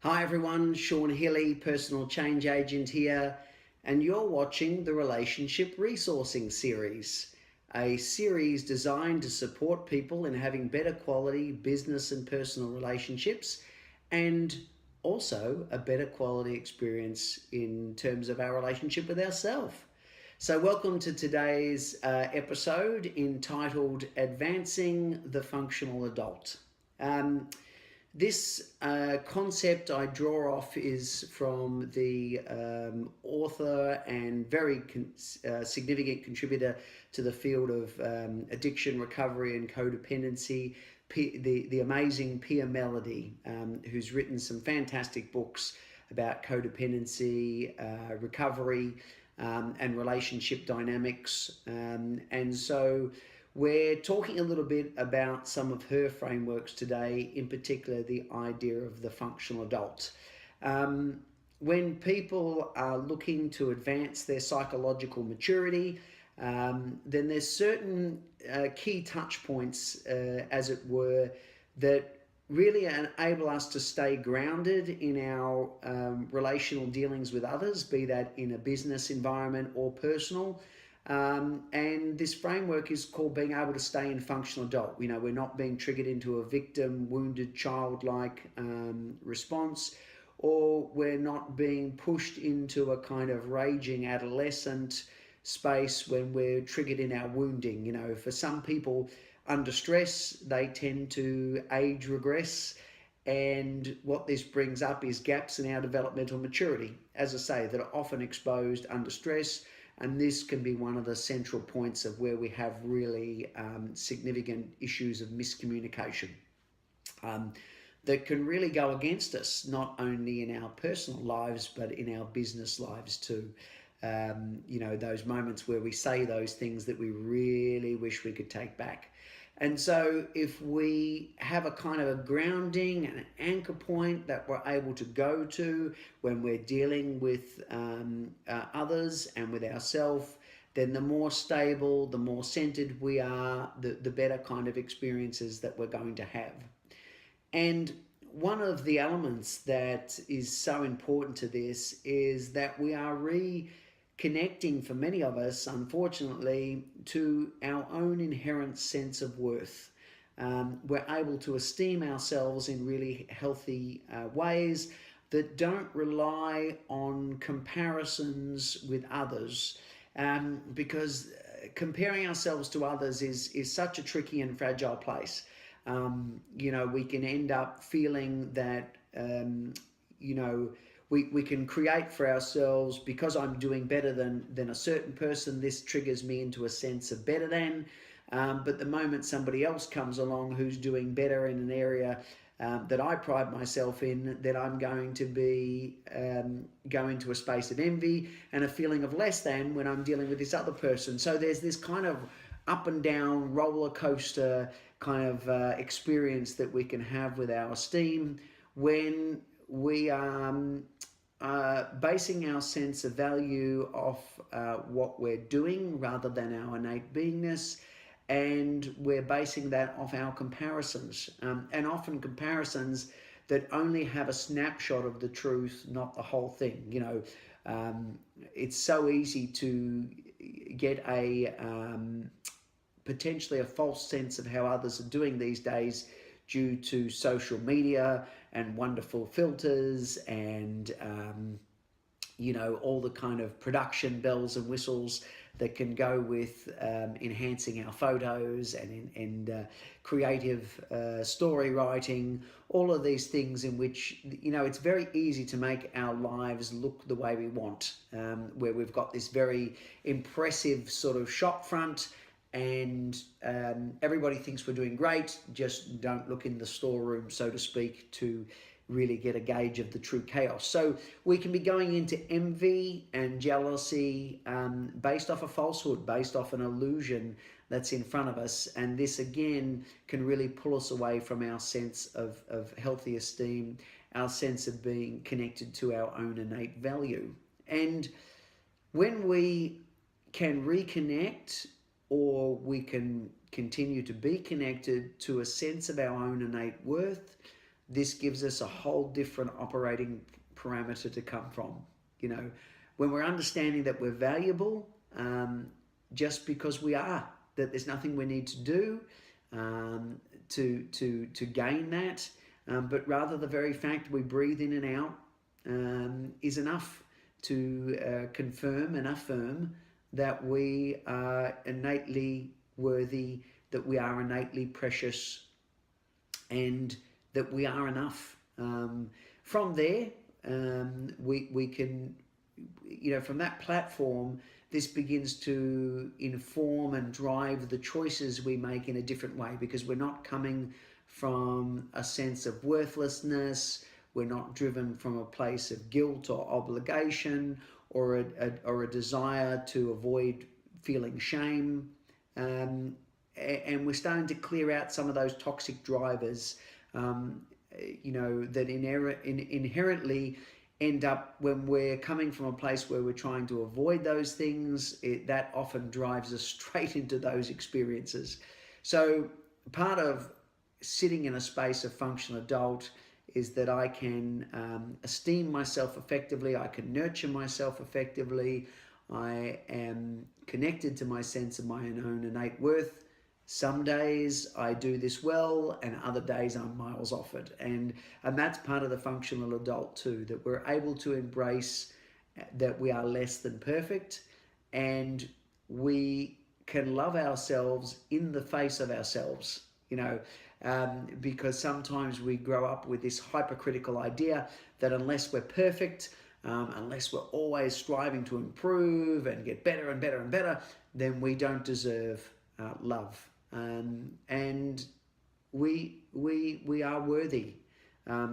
Hi everyone, Sean Healy, personal change agent here, and you're watching the Relationship Resourcing Series, a series designed to support people in having better quality business and personal relationships, and also a better quality experience in terms of our relationship with ourselves. So welcome to today's episode entitled Advancing the Functional Adult. This concept I draw off is from the author and very significant contributor to the field of addiction, recovery and codependency, the amazing Pia Mellody, who's written some fantastic books about codependency, recovery and relationship dynamics. And so we're talking a little bit about some of her frameworks today, in particular the idea of the functional adult. When people are looking to advance their psychological maturity, then there's certain key touch points, as it were, that really enable us to stay grounded in our relational dealings with others, be that in a business environment or personal. And this framework is called being able to stay in functional adult. You know, we're not being triggered into a victim, wounded, childlike response, or we're not being pushed into a kind of raging adolescent space when we're triggered in our wounding. You know, for some people under stress, they tend to age regress. And what this brings up is gaps in our developmental maturity, as I say, that are often exposed under stress. And this can be one of the central points of where we have really significant issues of miscommunication that can really go against us, not only in our personal lives, but in our business lives too. You know, those moments where we say those things that we really wish we could take back. And so if we have a kind of a grounding and an anchor point that we're able to go to when we're dealing with others and with ourselves, then the more stable, the more centered we are, the better kind of experiences that we're going to have. And one of the elements that is so important to this is that we are connecting for many of us, unfortunately, to our own inherent sense of worth. We're able to esteem ourselves in really healthy ways that don't rely on comparisons with others, because comparing ourselves to others is such a tricky and fragile place. You know, we can end up feeling that, you know, we can create for ourselves, because I'm doing better than a certain person, this triggers me into a sense of better than. But the moment somebody else comes along who's doing better in an area that I pride myself in, then I'm going to be go into a space of envy and a feeling of less than when I'm dealing with this other person. So there's this kind of up and down roller coaster kind of experience that we can have with our esteem when we are basing our sense of value off what we're doing rather than our innate beingness, and we're basing that off our comparisons, and often comparisons that only have a snapshot of the truth, not the whole thing. You know, it's so easy to get a potentially a false sense of how others are doing these days due to social media and wonderful filters and you know, all the kind of production bells and whistles that can go with enhancing our photos and creative story writing, all of these things in which, you know, it's very easy to make our lives look the way we want, where we've got this very impressive sort of shop front, and everybody thinks we're doing great, just don't look in the storeroom, so to speak, to really get a gauge of the true chaos. So we can be going into envy and jealousy based off a falsehood, based off an illusion that's in front of us. And this again can really pull us away from our sense of healthy esteem, our sense of being connected to our own innate value. And when we can reconnect, or we can continue to be connected to a sense of our own innate worth, this gives us a whole different operating parameter to come from. You know, when we're understanding that we're valuable, just because we are, that there's nothing we need to do to gain that, but rather the very fact we breathe in and out is enough to confirm and affirm that we are innately worthy, that we are innately precious, and that we are enough. From there, we can, you know, from that platform, this begins to inform and drive the choices we make in a different way, because we're not coming from a sense of worthlessness. We're not driven from a place of guilt or obligation or a desire to avoid feeling shame. And we're starting to clear out some of those toxic drivers, you know, that inherently end up, when we're coming from a place where we're trying to avoid those things, that often drives us straight into those experiences. So part of sitting in a space of functional adult is that I can esteem myself effectively, I can nurture myself effectively, I am connected to my sense of my own innate worth. Some days I do this well, and other days I'm miles off it. And that's part of the functional adult too, that we're able to embrace that we are less than perfect, and we can love ourselves in the face of ourselves, you know, because sometimes we grow up with this hypercritical idea that unless we're perfect, unless we're always striving to improve and get better and better and better, then we don't deserve love. And we are worthy.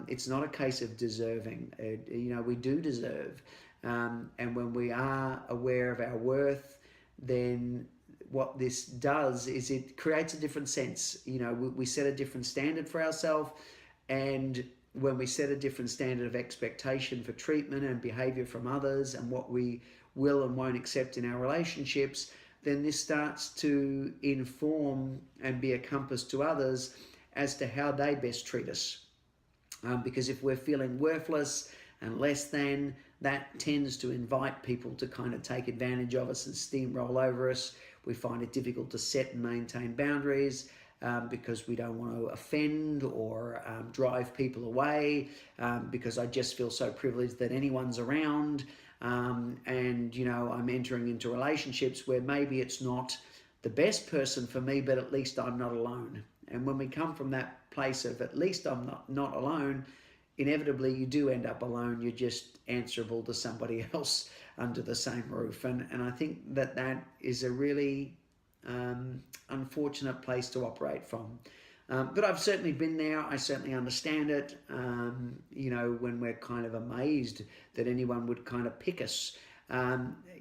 It's not a case of deserving. You know, we do deserve. And when we are aware of our worth, then what this does is it creates a different sense. You know, we set a different standard for ourselves, and when we set a different standard of expectation for treatment and behavior from others, and what we will and won't accept in our relationships, then this starts to inform and be a compass to others as to how they best treat us. Because if we're feeling worthless and less than, that tends to invite people to kind of take advantage of us and steamroll over us. We find it difficult to set and maintain boundaries because we don't want to offend or drive people away, because I just feel so privileged that anyone's around. And, you know, I'm entering into relationships where maybe it's not the best person for me, but at least I'm not alone. And when we come from that place of at least I'm not alone, inevitably you do end up alone. You're just answerable to somebody else under the same roof. And I think that is a really unfortunate place to operate from. But I've certainly been there. I certainly understand it. You know, when we're kind of amazed that anyone would kind of pick us,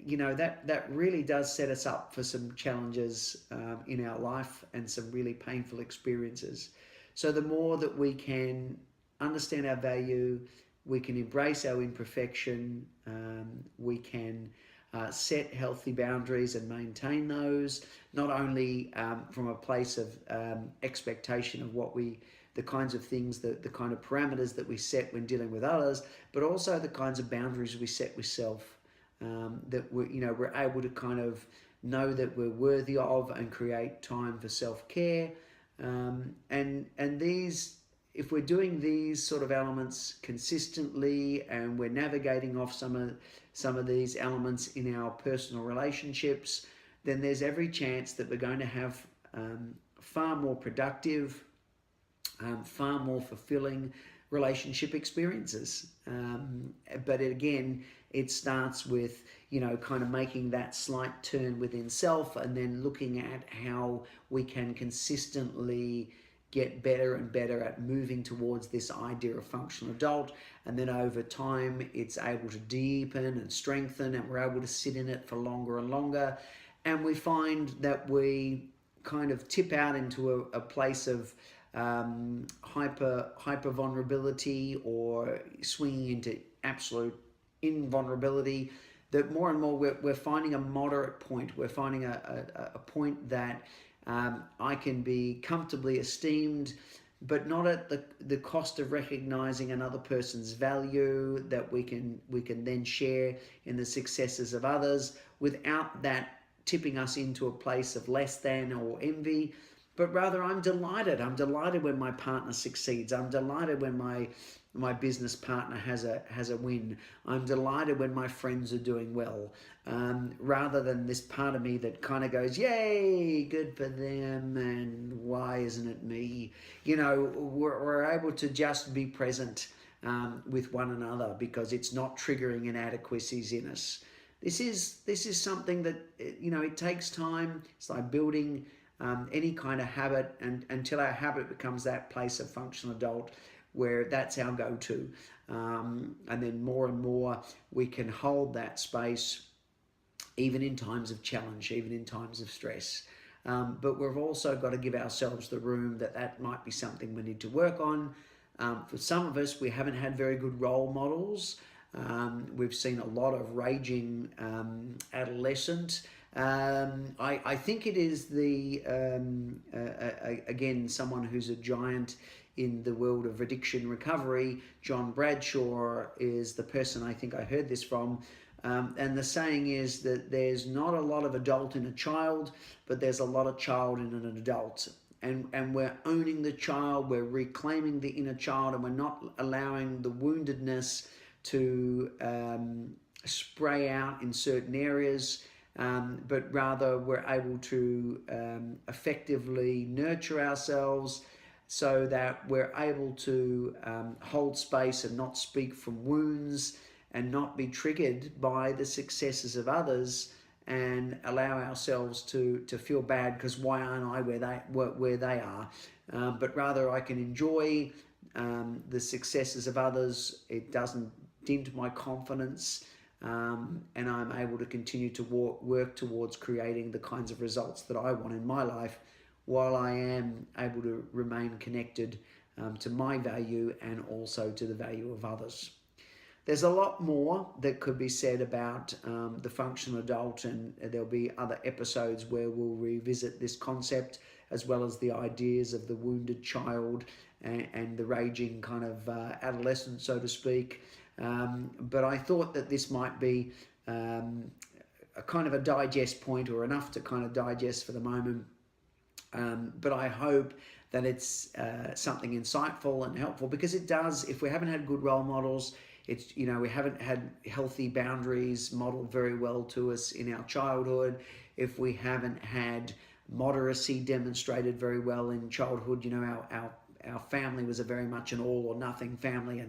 you know, that really does set us up for some challenges in our life and some really painful experiences. So the more that we can understand our value, we can embrace our imperfection, we can set healthy boundaries and maintain those, not only from a place of expectation of the kinds of things, the kind of parameters that we set when dealing with others, but also the kinds of boundaries we set with self, that we're able to kind of know that we're worthy of and create time for self-care. And these, if we're doing these sort of elements consistently, and we're navigating off some of these elements in our personal relationships, then there's every chance that we're going to have far more productive, far more fulfilling relationship experiences. But again, it starts with, you know, kind of making that slight turn within self, and then looking at how we can consistently get better and better at moving towards this idea of functional adult. And then over time, it's able to deepen and strengthen, and we're able to sit in it for longer and longer. And we find that we kind of tip out into a place of hyper vulnerability, or swinging into absolute invulnerability, that more and more we're finding a moderate point. We're finding a point that I can be comfortably esteemed, but not at the cost of recognizing another person's value that we can then share in the successes of others without that tipping us into a place of less than or envy. But rather, I'm delighted. I'm delighted when my partner succeeds. I'm delighted when my business partner has a win. I'm delighted when my friends are doing well, rather than this part of me that kind of goes, yay, good for them, and why isn't it me? We're able to just be present with one another because it's not triggering inadequacies in us. This is something that, it takes time. It's like building any kind of habit, and until our habit becomes that place of functional adult where that's our go-to, and then more and more we can hold that space even in times of challenge, even in times of stress. But we've also got to give ourselves the room that might be something we need to work on. For some of us, we haven't had very good role models. We've seen a lot of raging adolescent. I think it is again, someone who's a giant in the world of addiction recovery. John Bradshaw is the person I think I heard this from. And the saying is that there's not a lot of adult in a child, but there's a lot of child in an adult. And we're owning the child, we're reclaiming the inner child, and we're not allowing the woundedness to spray out in certain areas, but rather we're able to effectively nurture ourselves so that we're able to hold space and not speak from wounds and not be triggered by the successes of others, and allow ourselves to feel bad because why aren't I where they are, but rather I can enjoy the successes of others. It doesn't dent my confidence, and I'm able to continue to work towards creating the kinds of results that I want in my life, while I am able to remain connected to my value and also to the value of others. There's a lot more that could be said about the functional adult, and there'll be other episodes where we'll revisit this concept, as well as the ideas of the wounded child and the raging kind of adolescent, so to speak. But I thought that this might be a kind of a digest point, or enough to kind of digest for the moment. But I hope that it's something insightful and helpful, because it does. If we haven't had good role models, it's, we haven't had healthy boundaries modeled very well to us in our childhood. If we haven't had moderacy demonstrated very well in childhood, our family was a very much an all or nothing family,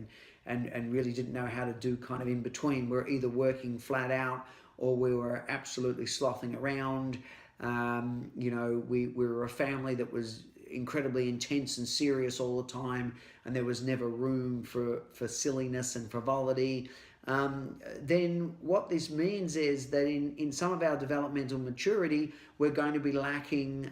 and really didn't know how to do kind of in between. We're either working flat out or we were absolutely slothing around. We were a family that was incredibly intense and serious all the time, and there was never room for silliness and frivolity. Then what this means is that in some of our developmental maturity, we're going to be lacking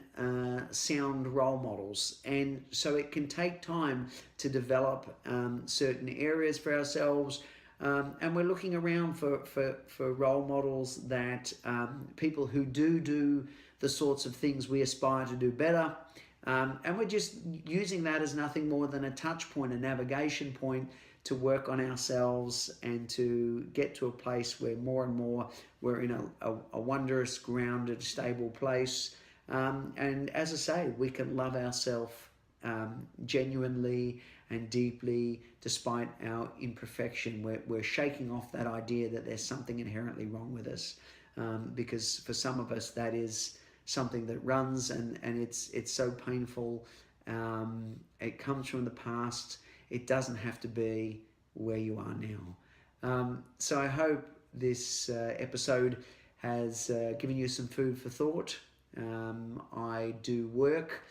sound role models. And so it can take time to develop certain areas for ourselves. And we're looking around for role models that people who do the sorts of things we aspire to do better. And we're just using that as nothing more than a touch point, a navigation point to work on ourselves and to get to a place where more and more we're in a wondrous, grounded, stable place. And as I say, we can love ourselves genuinely and deeply despite our imperfection. We're shaking off that idea that there's something inherently wrong with us, because for some of us that is something that runs, and it's so painful. It comes from the past. It doesn't have to be where you are now. So I hope this episode has given you some food for thought. I do work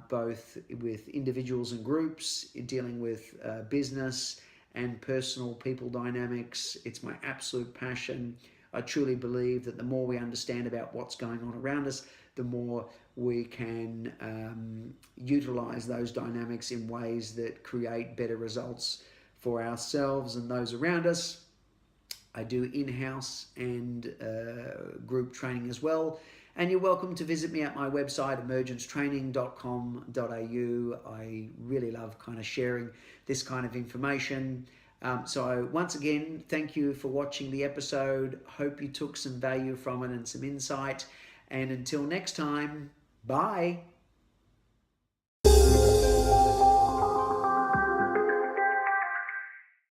both with individuals and groups, dealing with business and personal people dynamics. It's my absolute passion. I truly believe that the more we understand about what's going on around us, the more we can utilize those dynamics in ways that create better results for ourselves and those around us. I do in-house and group training as well. And you're welcome to visit me at my website, emergencetraining.com.au. I really love kind of sharing this kind of information. So once again, thank you for watching the episode. Hope you took some value from it and some insight. And until next time, bye.